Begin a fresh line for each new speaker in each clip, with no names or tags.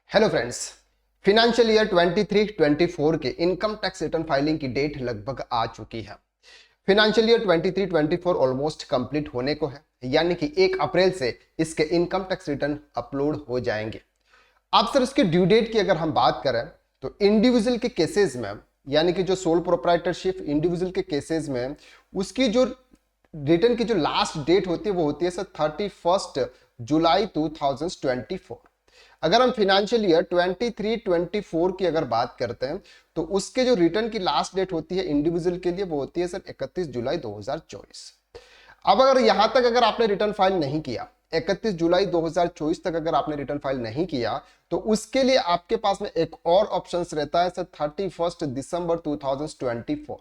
Hello friends, financial year 23-24 के income tax return filing की date लगभग आ चुकी है। फिनेंशियल ईयर 23-24 ऑलमोस्ट कंप्लीट होने को है, यानी कि 1 अप्रैल से इसके इनकम टैक्स रिटर्न अपलोड हो जाएंगे। अब सर उसके ड्यू डेट की अगर हम बात करें तो इंडिविजुअल के केसेस में, यानी कि जो सोल प्रोप्राइटरशिप इंडिविजुअल के केसेस में, उसकी जो रिटर्न की जो लास्ट डेट होती है वो होती है सर 31 जुलाई 2024। अगर हम फिनेंशियल ईयर 23-24 की अगर बात करते हैं तो उसके जो रिटर्न की लास्ट डेट होती है इंडिविजुअल के लिए वो होती है सर 31 जुलाई 2024। अब अगर यहां तक अगर आपने रिटर्न फाइल नहीं किया, 31 जुलाई 2024 तक अगर आपने रिटर्न फाइल नहीं किया, तो उसके लिए आपके पास में एक और ऑप्शन रहता है sir 31 December 2024।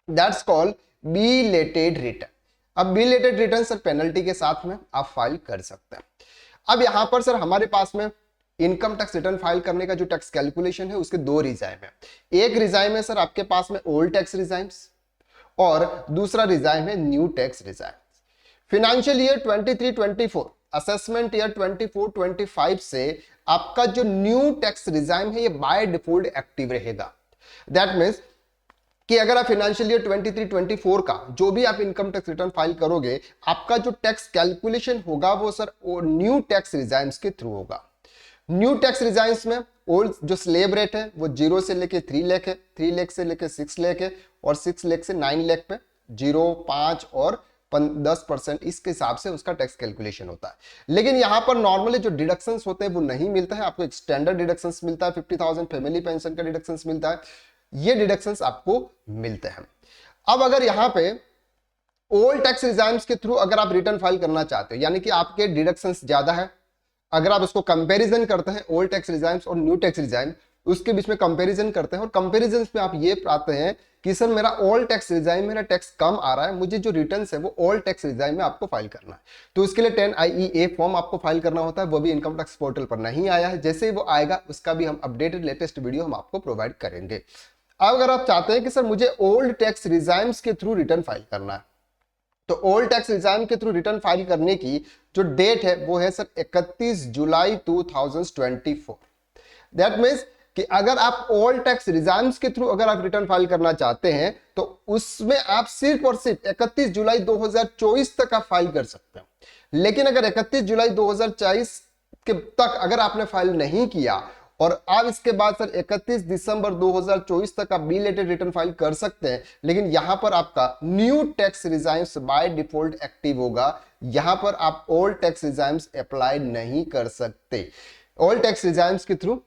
That's called belated return. अब बिलेटेड रिटर्न सर पेनल्टी के साथ में आप फाइल कर सकते हैं। अब यहां पर सर हमारे पास में इनकम टैक्स रिटर्न फाइल करने का जो टैक्स कैलकुलेशन है उसके 2 रिजाइम है। एक रिजाइम है सर आपके पास में ओल्ड टैक्स रिजाइम्स और दूसरा रिजाइम है new tax regime. Financial year 23-24 assessment year 24-25 से आपका जो न्यू टैक्स रिजाइम है ये बाय डिफॉल्ट एक्टिव रहेगा। दैट मीन्स कि अगर आप फाइनेंशियल ईयर 23-24 का जो भी आप इनकम टैक्स रिटर्न फाइल करोगे, आपका जो टैक्स कैलकुलेशन होगा वो सर न्यू टैक्स रिजाइम्स के थ्रू होगा। न्यू टैक्स रिजाइम्स में ओल्ड जो स्लेब रेट है वो 0 से लेके 3 लाख है, 3 लाख से लेके 6 लाख है और 6 लाख से 9 लाख पे 0, 5 और 10% इसके हिसाब से उसका टैक्स कैलकुलेशन होता है। लेकिन यहां पर नॉर्मली जो डिडक्शंस होते हैं वो नहीं मिलता है, आपको एक स्टैंडर्ड डिडक्शंस मिलता है, 50,000 फैमिली पेंशन का डिडक्शंस मिलता है, ये डिडक्शंस आपको मिलते हैं। अब अगर यहां पे ओल्ड टैक्स रिजाइम्स के थ्रू अगर आप रिटर्न फाइल करना चाहते हो, यानी कि आपके डिडक्शंस ज्यादा है, अगर आप इसको कंपैरिजन करते हैं ओल्ड टैक्स रिजाइम्स और न्यू टैक्स रिजाइम, उसके बीच में कंपैरिजन करते हैं और कंपैरिजन में आप ये पाते हैं कि सर मेरा ओल्ड टैक्स रिजाइम मेरा टैक्स कम आ रहा है, मुझे जो रिटर्न्स है वो ओल्ड टैक्स रिजाइम में आपको फाइल करना है। तो उसके लिए 10IEA फॉर्म आपको फाइल करना होता है, वो भी इनकम टैक्स पोर्टल पर नहीं आया है। जैसे ही वो आएगा उसका भी हम अपडेटेड लेटेस्ट वीडियो हम आपको प्रोवाइड करेंगे। अब अगर आप चाहते हैं कि सर मुझे ओल्ड टैक्स रिजाइम्स के थ्रू रिटर्न फाइल करना है, तो ओल्ड टैक्स रिजाइम के थ्रू रिटर्न फाइल करने की जो डेट है वो है सर 31 जुलाई 2024। दैट मीन्स कि अगर आप ओल्ड टैक्स रिजाइम्स के थ्रू अगर आप रिटर्न फाइल करना चाहते हैं तो उसमें आप सिर्फ और सिर्फ 31 जुलाई 2024 तक आप फाइल कर सकते हैं। लेकिन अगर 31 जुलाई 2024 के तक अगर आपने फाइल नहीं किया और आप इसके बाद सर 31 दिसंबर 2024 तक आप बिलेटेड रिटर्न फाइल कर सकते हैं, लेकिन यहां पर आपका new tax regimes by default active होगा। यहां पर आप ओल्ड टैक्स रिजाइम्स अप्लाई नहीं कर सकते। ओल्ड टैक्स रिजाइम्स के थ्रू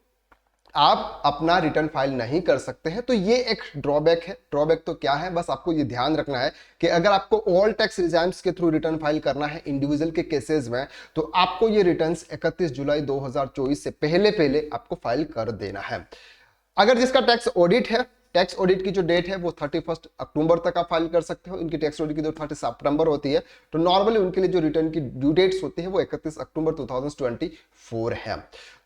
आप अपना रिटर्न फाइल नहीं कर सकते हैं। तो ये एक ड्रॉबैक है। ड्रॉबैक तो क्या है, बस आपको ये ध्यान रखना है कि अगर आपको ऑल टैक्स रिजाइम्स के थ्रू रिटर्न फाइल करना है इंडिविजुअल के केसेस में, तो आपको ये रिटर्न्स 31 जुलाई 2024 से पहले पहले आपको फाइल कर देना है। अगर जिसका टैक्स ऑडिट है, टैक्स ऑडिट की जो डेट है वो 31 अक्टूबर तक आप फाइल कर सकते हो। इनकी टैक्स ऑडिट की जो 30 सितंबर होती है, तो नॉर्मली उनके लिए जो रिटर्न की ड्यू डेट्स होती है वो 31 अक्टूबर 2024 है।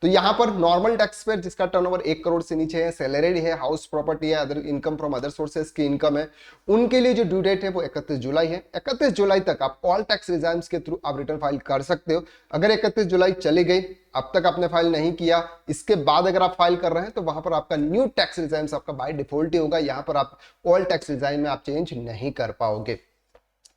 तो यहां पर नॉर्मल टैक्स पेयर जिसका टर्नओवर 1 करोड़ से नीचे है, सैलरीड है, हाउस प्रॉपर्टी है, other income from other sources की इनकम है, उनके लिए जो ड्यू डेट है वो 31 जुलाई है। 31 जुलाई तक आप ऑल टैक्स रिजाइम्स के थ्रू आप रिटर्न फाइल कर सकते हो। अगर 31 जुलाई चली गई, अब तक आपने फाइल नहीं किया, इसके बाद अगर आप फाइल कर रहे हैं तो वहां पर आपका न्यू टैक्स रिजाइम्स आपका बाय डिफॉल्ट ही होगा। यहां पर आप ऑल टैक्स रिजाइम में आप चेंज नहीं कर पाओगे।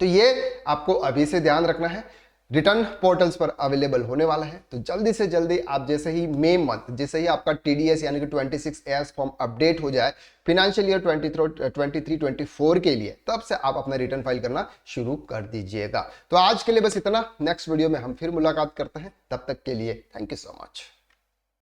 तो ये आपको अभी से ध्यान रखना है। रिटर्न पोर्टल्स पर अवेलेबल होने वाला है, तो जल्दी से जल्दी आप जैसे ही मई मंथ, जैसे ही आपका TDS यानी कि 26AS फॉर्म अपडेट हो जाए फिनेंशियल ईयर 23-24 के लिए, तब से आप अपना रिटर्न फाइल करना शुरू कर दीजिएगा। तो आज के लिए बस इतना। नेक्स्ट वीडियो में हम फिर मुलाकात करते हैं, तब तक के लिए थैंक यू सो मच।